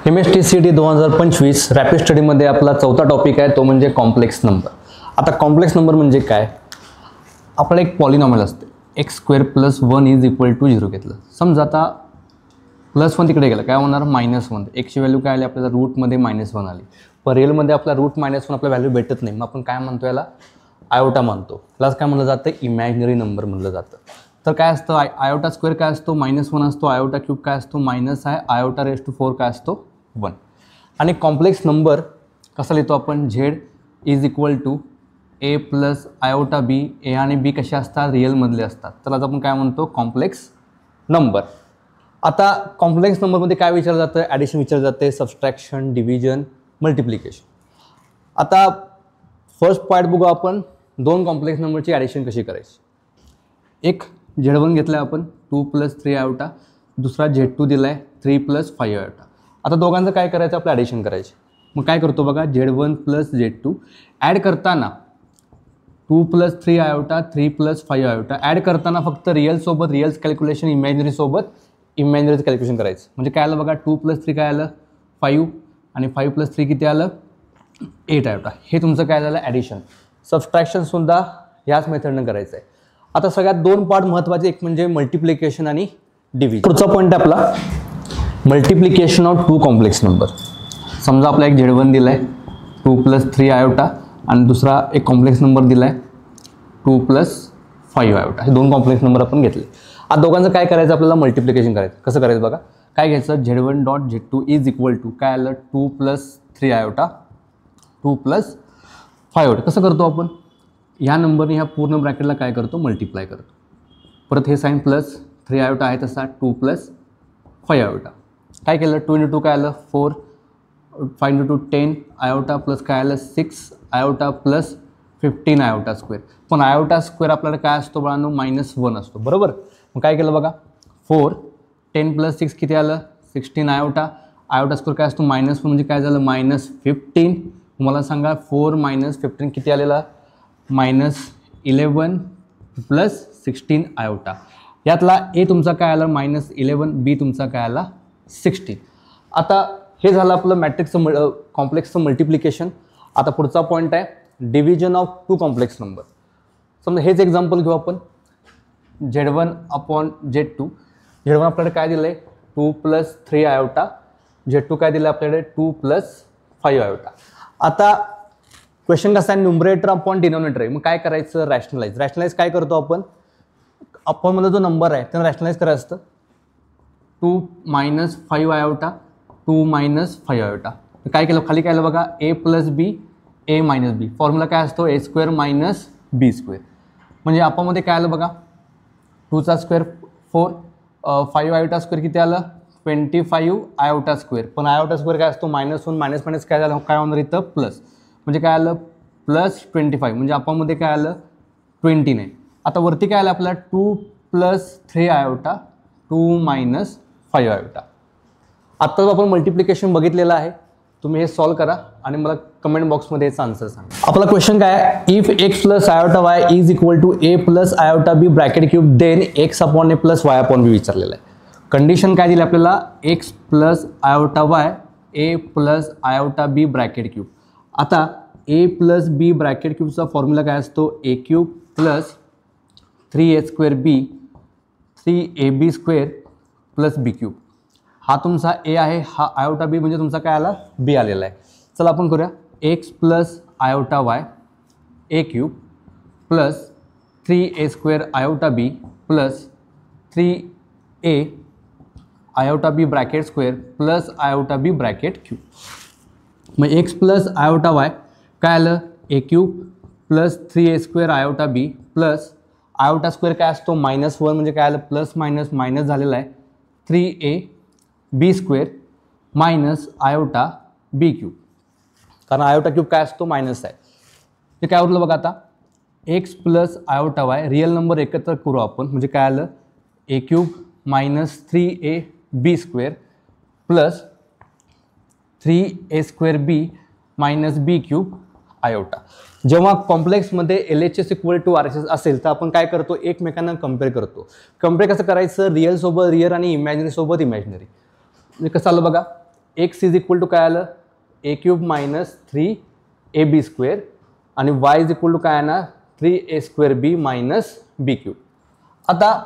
Chemistry CT 2025 rapid स्टडीमध्ये आपला चौथा टॉपिक आहे तो म्हणजे कॉम्प्लेक्स नंबर। आता कॉम्प्लेक्स नंबर म्हणजे काय? आपला एक पॉलिनॉमियल असते x² + 1 = 0 घेतलं। समजा आता +1 तिकडे गेलं काय होणार -1। एक्सची व्हॅल्यू काय आली आपल्याला रूटमध्ये -1 आली। पण रिअलमध्ये आपला रूट -1 आपला व्हॅल्यू भेटत नाही, मग आपण काय म्हणतो याला आयोटा म्हणतो। प्लस काय म्हणलं जातं इमॅजिनरी नंबर म्हणलं जातं। तर काय असतं आयोटा स्क्वेअर काय असतो -1 असतो, आयोटा क्यूब काय असतो मायनस आहे, आयोटा रेज टू 4 काय असतो 1। आणि कॉम्प्लेक्स नंबर कसा लिहितो आपण z = a + iota b। a आणि b कसे असतात रिअलमधले असतात, तर आज आपण काय म्हणतो कॉम्प्लेक्स नंबर। आता कॉम्प्लेक्स नंबरमध्ये काय विचारलं जातं ॲडिशन विचारलं जाते, सबस्ट्रॅक्शन, डिव्हिजन, मल्टिप्लिकेशन। आता फर्स्ट पार्ट बघू आपण दोन कॉम्प्लेक्स नंबरची ॲडिशन कशी करायची। एक z1 घेतला आपण 2 + 3 आयोटा, दुसरा z2 दिला आहे 3 + 5 आयोटा। आता दोघांचं काय करायचं आपलं ॲडिशन करायचे। मग काय करतो बघा z1 + z2 ॲड करताना 2 + 3 आयोटा 3 + 5 आयोटा ॲड करताना फक्त रिअल सोबत रिअल्स कॅल्क्युलेशन, इमॅजिनरी सोबत इमॅजिनरीचं कॅल्क्युलेशन करायचं। म्हणजे काय आलं बघा 2 + 3 काय आलं 5 आणि 5 + 3 किती आलं 8 आयोटा। हे तुमचं काय झालं ॲडिशन। सबस्ट्रॅक्शनसुद्धा याच मेथडनं करायचं आहे। आता सगळ्यात दोन पार्ट महत्त्वाचे, एक म्हणजे मल्टिप्लिकेशन आणि डिव्हिजन। पुढचा पॉईंट आपला multiplication of two complex number. समजा आपला एक z1 दिला आहे 2 + 3 आयोटा आणि दुसरा एक कॉम्प्लेक्स नंबर दिला आहे 2 + 5 आयोटा। हे दोन कॉम्प्लेक्स नंबर आपण घेतले। आता दोघांचं काय करायचं आपल्याला मल्टिप्लिकेशन करायचं। कसं करायचं बघा, काय घ्यायचं z1.z2 = काय आलं 2 + 3 आयोटा 2 + 5 आयोटा। कसं करतो आपण ह्या नंबरने ह्या पूर्ण ब्रॅकेटला काय करतो मल्टिप्लाय करतो। परत हे साईन +3 आयोटा आहे तसा 2 + 5 आयोटा। काय केलं 2 × 2 काय आलं 4, 5 × 2 10 आयोटा प्लस काय आलं 6 आयोटा प्लस 15 आयोटा स्क्वेअर। पण आयोटा स्क्वेअर आपल्याला काय असतो बाळांनो -1 असतो, बरोबर। मग काय केलं बघा 4 10 + 6 किती आलं 16 आयोटा। आयोटा स्क्वेअर काय असतो -1 म्हणजे काय झालं -15। मला सांगा 4 - 15 किती आलेला -11 + 16 आयोटा। यातला ए तुमचा काय आला -11, बी तुमचा काय आला 16। आता हे झालं आपलं मॅट्रिक्सचं कॉम्प्लेक्सचं मल्टिप्लिकेशन। आता पुढचा पॉईंट आहे division of two complex number. समजा हेच एक्झाम्पल घेऊ आपण z1/z2। z1 आपल्याकडे काय दिलं आहे 2 + 3 आयोटा, z2 काय दिलं आपल्याकडे 2 + 5 आयोटा। आता क्वेश्चन कसा आहे न्यूमरेटर अपॉन डिनॉमिनेटर आहे। मग काय करायचं रॅशनलाइज काय करतो आपण अपॉनमध्ये जो नंबर आहे त्यानं रॅशनलाइज करायचं असतं 2 - 5 आयोटा 2 - 5 आयोटा। काय केलं खाली काय आलं बघा a + b a - b। Formula काय असतो a² - b²। म्हणजे अपोमध्ये काय आलं बघा 2 चा स्क्वेअर 4, 5 आयोटा स्क्वेअर किती आलं 25 आयोटा स्क्वेअर। पण आयोटा स्क्वेअर काय असतो -1 काय झालं काय होणार इथं प्लस, म्हणजे काय आलं +25 म्हणजे अपोमध्ये काय आलं 20 नाही। आता वरती काय आलं आपल्याला 2 + 3 आयोटा 2 - 5 आयोटा। आत्ताच आपण मल्टिप्लिकेशन बघितलेलं आहे, तुम्ही हे सॉल्व करा आणि मला कमेंट बॉक्समध्ये याचा आन्सर सांगा। आपला क्वेश्चन काय आहे if x + iota y = a + iota b bracket cube then x/a + y/b विचारलेलं आहे। कंडिशन काय दिली आपल्याला x + iota y a + iota b bracket cube. आता a + b ब्रॅकेट क्यूबचा फॉर्म्युला काय असतो a³ + 3a²b 3ab² + b³। हा तुमचा a आहे, हा आयोटा b म्हणजे तुमचा काय आला b आलेला आहे। चला आपण करूया x + iota y a³ + 3a² iota b + 3a iota b bracket square + iota b bracket cube. मग x + आयोटा y काय आलं a³ + 3a² iota b + iota square काय असतो -1 म्हणजे काय आलं +- झालेला आहे 3ab² - आयोटा b³। कारण आयोटा क्यूब काय असतो मायनस आहे। हे काय उरलं बघा आता x + iota y real number एकत्र करू आपण, म्हणजे काय आलं a³ - 3ab² + 3a²b - b³ iota. जेव्हा कॉम्प्लेक्समध्ये LHS = RHS असेल तर आपण काय करतो एकमेकांना कम्पेअर करतो। कम्पेअर कसं करायचं रिअल सोबत रिअल आणि इमॅजिनरी सोबत इमॅजिनरी। म्हणजे कसं आलं बघा एक्स इज इक्वल टू काय आलं ए क्यूब मायनस 3ab² आणि वाय इज इक्वल टू काय येणार 3a² मायनस बी क्यूब. आता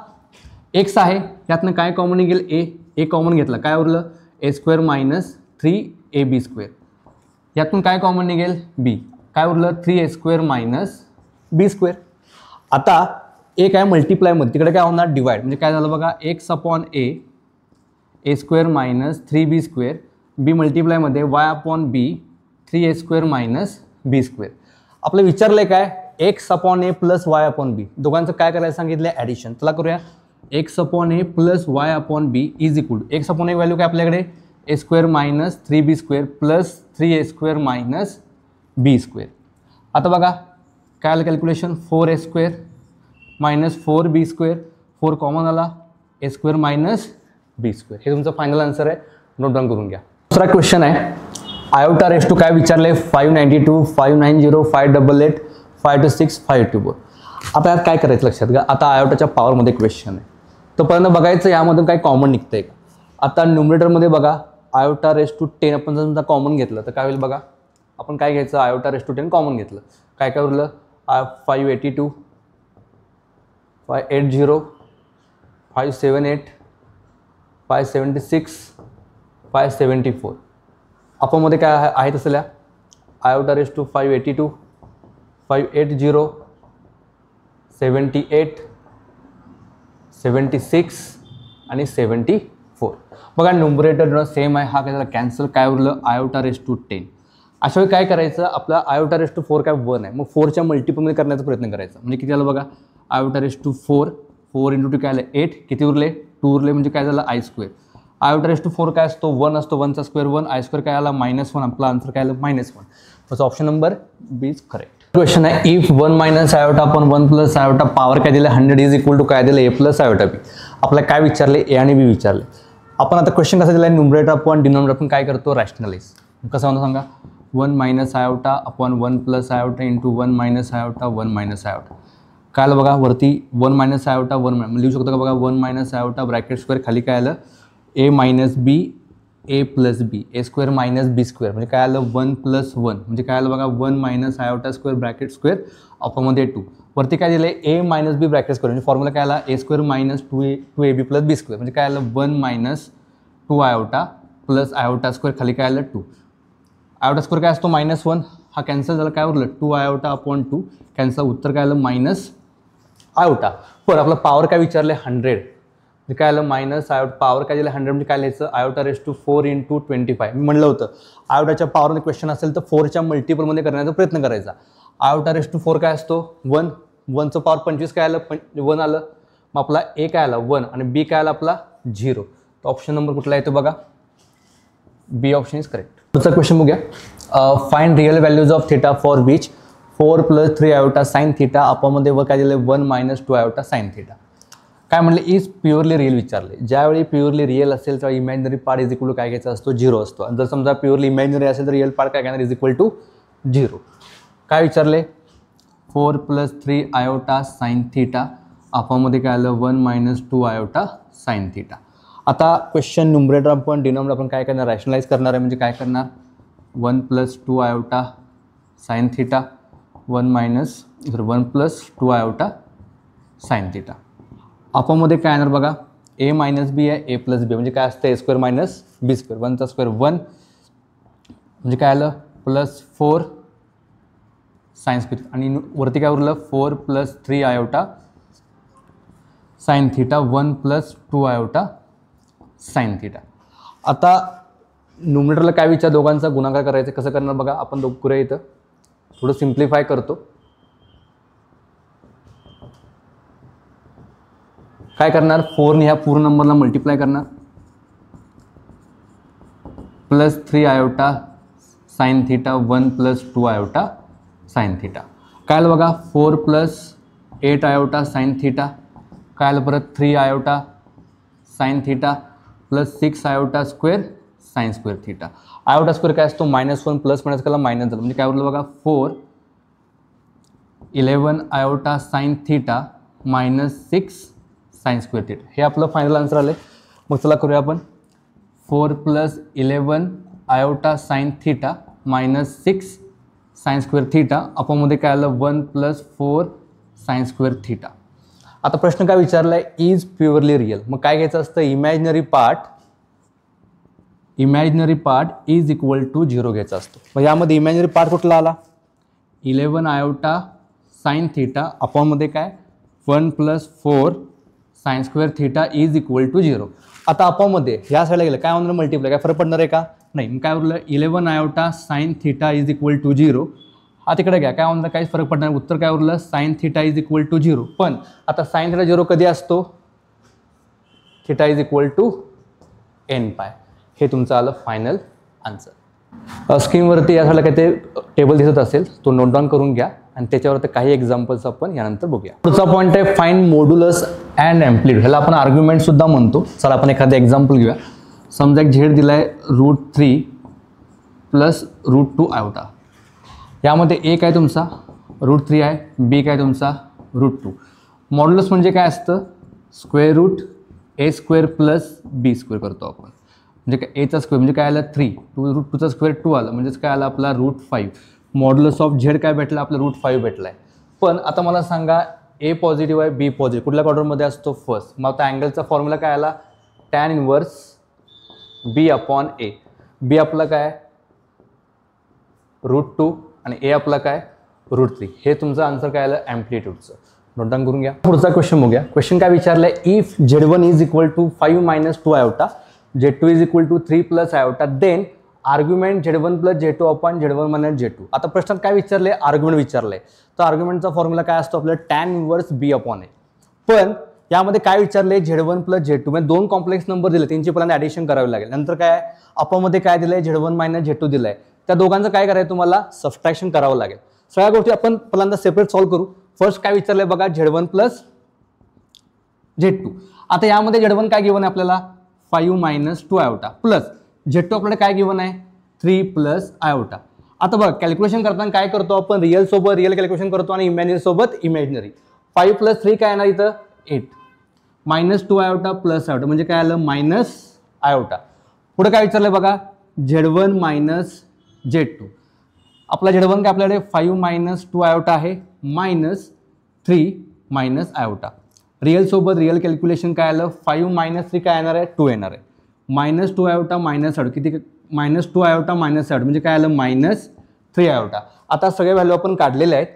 एक्स आहे यातनं काय कॉमन निघेल ए कॉमन घेतला काय उरलं a² मायनस 3ab². यातून काय कॉमन निघेल बी काय उरलं 3a² मायनस b². आता ए काय मल्टिप्लायमध्ये तिकडे काय होणार डिवाइड म्हणजे काय झालं बघा x upon a² minus 3b². B मल्टिप्लायमध्ये y upon b 3a² minus b². आपलं विचारलं काय x upon a plus y upon b दोघांचं काय करायला सांगितलं ॲडिशन. चला करूया x upon a plus y upon b is equal to x upon a value काय आपल्याकडे a² minus 3b² plus 3a² minus b². आता बघा काय आलं calculation 4a² minus 4b². 4 common आला a² मायनस b². हे तुमचं फायनल आन्सर आहे नोट डाऊन करून घ्या. दुसरा क्वेश्चन आहे आयोटा रेस टू काय विचारले 592 590 588 526 524. आता यात काय करायचं लक्षात घ्या. आता आयोटाच्या पॉवरमध्ये क्वेश्चन आहे तोपर्यंत बघायचं यामधून काय कॉमन निघतंय का. आता न्यूमरेटरमध्ये बघा आयोटा रेस टू 10 आपण जर समजा कॉमन घेतलं तर काय होईल बघा आपण काय घ्यायचं आयोटा रेस टू 10 कॉमन घेतलं काय काय उरलं 582 580 578 576 574. आपण मध्ये काय आहे तसल्या आयोटा रेस टू 582 580 78 76 आणि 74. बघा न्यूमरेटर सेम आहे हा काय झाला कॅन्सल काय उरलं आयोटा रेस टू 10. अशा वेळी काय करायचं आपला आयोटा रेस टू 4 काय 1 आहे मग 4च्या मल्टिपलमध्ये करण्याचा प्रयत्न करायचा म्हणजे किती आलं बघा आयोटा रेस टू 4 4 × 2 काय आलं 8 किती उरले 2 उरले म्हणजे काय झालं i². आयोटा रेस टू 4 काय असतो 1 असतो 1चा स्क्वेअर 1 i² काय आला -1 आपला आन्सर काय आलं -1. बस option number B is correct. Question आहे if 1 minus iota upon 1 plus iota power काय दिलं 100 इज इक्वल टू काय दिलं ए प्लस आयोटा बी. आपल्याला काय विचारले ए आणि बी विचारले. आपण आता क्वेश्चन कसं दिला आहे न्यूमरेटर अपॉन डिनॉमिनेटर आपण काय करतो रॅशनलाइज कसं म्हणतो सांगा 1 minus iota upon 1 plus iota into 1 minus iota 1 minus iota. काय आलं बघा वरती 1 मायनस आयोटा 1 लिहू शकतो का बघा 1 मायनस आयोटा ब्रॅकेट स्क्वेअर खाली काय आलं ए मायनस बी ए प्लस बी a² मायनस b² म्हणजे काय आलं 1 प्लस 1 म्हणजे काय आलं बघा 1 minus iota square bracket square अपॉनमध्ये 2 वरती काय दिलं आहे a minus B bracket square म्हणजे फॉर्म्युला काय आला a² minus 2ab plus b² म्हणजे काय आलं 1 minus 2 iota plus iota square खाली काय आलं 2. आयोटा स्क्वेअर काय असतो -1 हा कॅन्सल झाला काय उरलं 2 आयोटा अपॉन 2 कॅन्सल उत्तर काय आलं मायनस आयोटा. पण आपलं पॉवर काय विचारलं 100 म्हणजे काय आलं मायनस आयोटा पॉवर काय दिलं 100 म्हणजे काय लिहायचं आयोटा रेस टू 4 × 25. मी म्हणलं होतं आयोटाच्या पॉवरमध्ये क्वेश्चन असेल तर 4च्या मल्टिपलमध्ये करण्याचा प्रयत्न करायचा. आयोटा रेस टू 4 काय असतो 1 1चं पॉवर 25 काय आलं 1 आलं मग आपला ए काय आला 1 आणि बी काय आला आपला 0. तर ऑप्शन नंबर कुठला येतो बघा बी ऑप्शन इज करेक्ट. पुढचा क्वेश्चन बघूया find real values of theta for which 4 + 3 iota sine theta अपॉनमध्ये वर काय दिलं 1 - 2 आयोटा साइन थिटा. काय म्हणले इज प्युअरली रिअल विचारले. ज्यावेळी प्युअरली रिअल असेल तर imaginary part is equal to काय घ्यायचा असतो 0 असतो आणि जर समजा प्युअरली इमॅजिनरी असेल तर रिअल पार्ट काय घेणार इज इक्वल टू 0. काय विचारले 4 + 3 आयोटा साइन थिटा अपॉनमध्ये काय आलं 1 - 2 आयोटा साइन थिटा. आता क्वेश्चन न्यूमरेटर आपण डिनॉमिनेटर आपण काय करणार रॅशनलाइज करणार आहे म्हणजे काय करणार 1 + 2 iota sine theta 1 + 2 iota sine theta. अपॉनमध्ये काय येणार बघा ए मायनस बी आहे ए प्लस बी म्हणजे काय असतं a² मायनस b². 1चा स्क्वेअर 1 म्हणजे काय आलं +4 साइन स्क्वेअर आणि वरती काय उरलं 4 + 3 iota sine theta 1 + 2 iota sine theta. आता न्यूमरेटरला काय विचार दोघांचा गुणाकार करायचा कसं करणार बघा आपण दोघं इथं थोडं सिम्प्लिफाय करतो. काय करणार 4ने ह्या पूर्ण नंबरला मल्टिप्लाय करणार +3 iota sine theta 1 + 2 iota sine theta. काय आलं बघा 4 + 8 आयोटा साइन थिटा काय आलं परत 3 iota sine theta +6 iota square sine square theta. Iota square काय असतो -1 प्लस मायनस केला मायनस झालं म्हणजे काय उरलं बघा 4 11 iota sine theta -6 sine square theta. हे आपलं फायनल आन्सर आलं. मग चला करूया आपण 4 + 11 iota sine theta minus 6 sine square theta अपॉनमध्ये काय आलं 1 + 4 साइन स्क्वेअर थीटा. आता प्रश्न काय विचारला आहे, इज प्युअरली रिअल. मग काय घ्यायचं असतं, imaginary part is equal to 0 घ्यायचा असतो. मग यामध्ये इमॅजिनरी पार्ट कुठला आला, 11 आयोटा साइन थीटा अपॉनमध्ये काय 1 + 4 sine square theta is equal to 0. आता अपॉनमध्ये ह्या साईडला गेलं काय होणार, मल्टिप्लाय, काय फरक पडणार आहे का, नाही. मग काय उरलं 11 iota sine theta is equal to 0. हा तिकडे घ्या, काय होणार, काहीच फरक पडणार. उत्तर काय उरलं, sine theta is equal to 0. पण आता साइन थीटा 0 कधी असतो, theta is equal to nπ. हे तुमचं आलं फायनल आन्सर. स्क्रीनवरती या साईडला काय ते टेबल दिसत असेल तो नोट डाऊन करून घ्या आणि त्याच्यावर काही एक्झाम्पल्स आपण यानंतर बघूया. पुढचा पॉईंट आहे फाइंड मॉड्युलस अँड एम्प्लिट्यूड. ह्याला आपण आर्ग्युमेंट सुद्धा म्हणतो. चला आपण एखादं एक्झाम्पल घेऊया. समजा एक झेड दिलाय √3 + √2 आयोटा. यामध्ये ए काय तुमचा √3 आहे, बी काय तुमचा √2. मॉड्युलस म्हणजे काय असतं, √a² + b² करतो आपण. म्हणजे काय एचा स्क्वेअर म्हणजे काय आलं 3, √2चा स्क्वेअर 2 आलं, म्हणजेच काय आलं आपला √5. मॉड्युलस ऑफ झेड काय भेटलं आपलं √5 भेटलं आहे. पण आता मला सांगा ए पॉझिटिव्ह आहे, बी पॉझिटिव्ह, कुठल्या क्वाड्रंटमध्ये असतो, फर्स्ट. मग आता अँगलचा फॉर्म्युला काय आला, tan इनवर्स b/a. बी आपला काय √2 आणि ए आपला काय √3. हे तुमचं आन्सर काय आलं ॲम्प्लिट्यूडचं. नोट डाऊन करून घ्या. पुढचा क्वेश्चन बघूया. क्वेश्चन काय विचारलं आहे, if Z1 is equal to 5 - 2 iota, Z2 is equal to 3 + iota, then argument Z1 + Z2 upon Z1 - Z2. आता प्रश्नात काय विचारले, आर्ग्युमेंट विचारलंय. तर आर्ग्युमेंटचा फॉर्म्युला काय असतो आपलं tan इनवर्स b/a. पण यामध्ये काय विचारले, Z1 + Z2 म्हणजे दोन कॉम्प्लेक्स नंबर दिले, त्यांची पहिल्यांदा ॲडिशन करावी लागेल. नंतर काय अपॉनमध्ये काय दिलंय, Z1 - Z2 दिलंय. त्या दोघांचं काय करायचं, तुम्हाला सबस्ट्रॅक्शन करावं लागेल. सगळ्या गोष्टी आपण पहिल्यांदा सेपरेट सॉल्व्ह करू. फर्स्ट काय विचारलंय बघा, Z1 + Z2. आता यामध्ये Z1 काय गिवन आहे आपल्याला 5 - 2 आयोटा प्लस Z2 आपल्याला काय गिवन आहे 3 + आयोटा. आता बघा कॅल्क्युलेशन करताना काय करतो आपण, रिअल सोबत रिअल कॅल्क्युलेशन करतो आणि इमॅजिनरी सोबत इमॅजिनरी. 5 + 3 काय येणार इथं 8, -2 आयोटा प्लस आयोटा म्हणजे काय आलं मायनस आयोटा. पुढे काय विचारलंय बघा, Z1 - Z2. आपला Z1 काय आपल्याकडे 5 - 2 आयोटा आहे -3 - आयोटा. रिअल सोबत रिअल कॅल्क्युलेशन काय आलं, 5 - 3 काय येणार आहे 2 येणार आहे. -2 आयोटा मायनस आयोटा किती, -2 आयोटा मायनस आयोटा म्हणजे काय आलं -3 आयोटा. आता सगळे व्हॅल्यू आपण काढलेले आहेत.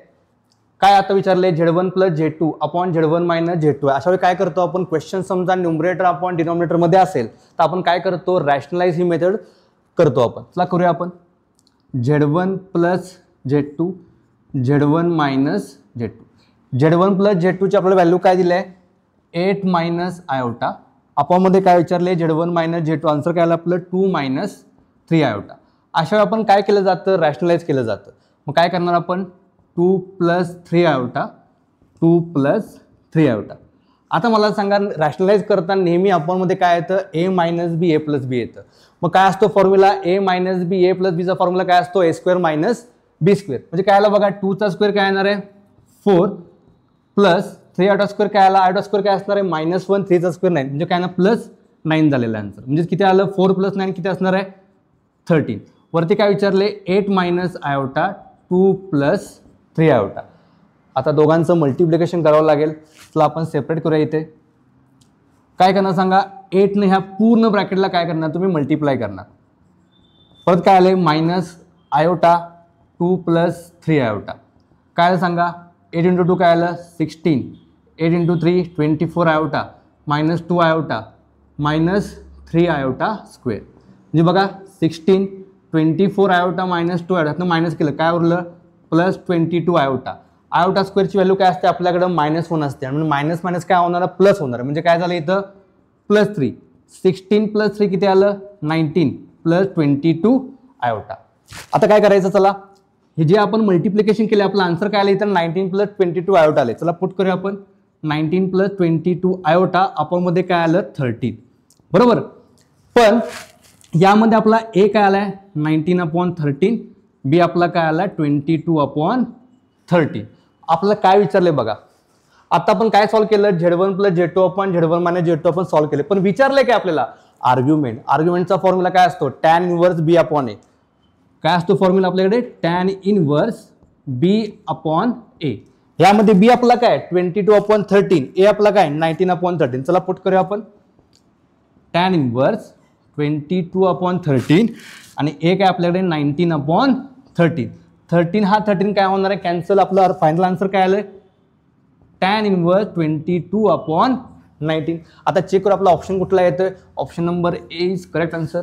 काय आता विचारले, Z1 + Z2 upon Z1 - Z2. अशा वेळी काय करतो आपण, क्वेश्चन समजा न्यूमरेटर अपॉन डिनॉमिनेटर मध्ये असेल तर आपण काय करतो, रॅशनलाइज ही मेथड करतो आपण. चला करूया आपण. Z1 + Z2 Z1 - Z2. Z1 + Z2 ची आपल्याला व्हॅल्यू काय दिली आहे 8 - आयोटा. अपॉनमध्ये काय विचारले, Z1 - Z2. आन्सर काय आलं आपलं 2 - 3 आयोटा. अशा वेळी आपण काय केलं जातं, रॅशनलाइज केलं जातं. मग काय करणार आपण 2 + 3 आयोटा 2 + 3 आयोटा. आता मला सांगा रॅशनलाइज करताना नेहमी अपॉनमध्ये काय येतं a - b a + b येतं. मग काय असतो formula a - b a + b चा फॉर्म्युला काय असतो a² - b². म्हणजे काय आला बघा 2 चा स्क्वेअर काय येणार आहे 4 प्लस 3 आयोटा स्क्वेअर काय आला, आयोटा स्क्वेअर काय असणार आहे -1 3 चा स्क्वेअर 9 म्हणजे काय ना +9 झालेलं आन्सर. म्हणजे किती आलं 4 + 9 किती असणार आहे 13. वरती काय विचारले 8 - आयोटा 2 + 3 आयोटा. आता दोघांचं मल्टिप्लिकेशन करावं लागेल. चला आपण सेपरेट करूया. इथे काय करणार सांगा, 8 ने ह्या पूर्ण ब्रॅकेटला काय करणार तुम्ही मल्टिप्लाय करणार. परत काय आले -आयोटा 2 + 3 आयोटा. काय आलं सांगा 8 × 2 काय आलं 16, 8 × 3 24 आयोटा -2 आयोटा -3 आयोटा स्क्वेअर. म्हणजे बघा 16 24 आयोटा -2 आयोटा मायनस केलं काय उरलं +22 आयोटा. आयोटा स्क्वेअरची व्हॅल्यू काय असते आपल्याकडं -1 असते म्हणजे मायनस मायनस काय होणार प्लस होणार म्हणजे काय झालं इथं +3. 16 + 3 किती आलं 19 +22 आयोटा. आता काय करायचं, चला हे जे आपण मल्टिप्लिकेशन केले आपलं आन्सर काय आलं इथं 19 + 22 आयोटा आले. चला पुट करूया आपण 19 + 22 आयोटा आपण मध्ये काय आलं 13 बरोबर. पण यामध्ये आपला ए काय आलाय 19/13, बी आपला काय आला 22/13. आपल्याला काय विचारले बघा. आता आपण काय सॉल्व्ह केलं Z1 + Z2 upon Z1 - Z2 आपण सॉल्व्ह केले. पण विचारले काय आपल्याला आर्ग्युमेंटचा फॉर्म्युला काय असतो, टॅन इनवर्स बी अपॉन ए. काय असतो फॉर्म्युला आपल्याकडे, टॅन इनवर्स बी अपॉन ए. यामध्ये बी आपला काय 22/13, ए आपला काय 19/13. चला पुट करूया आपण. टॅन इनवर्स 22/13 आणि ए काय आपल्याकडे 19/13. 13 हा 13 काय होणार आहे, कॅन्सल. आपला फायनल आन्सर काय आलं, टॅन इनवर्स 22/19. आता चेक करू आपला ऑप्शन कुठला येतोय. Option number A is correct answer.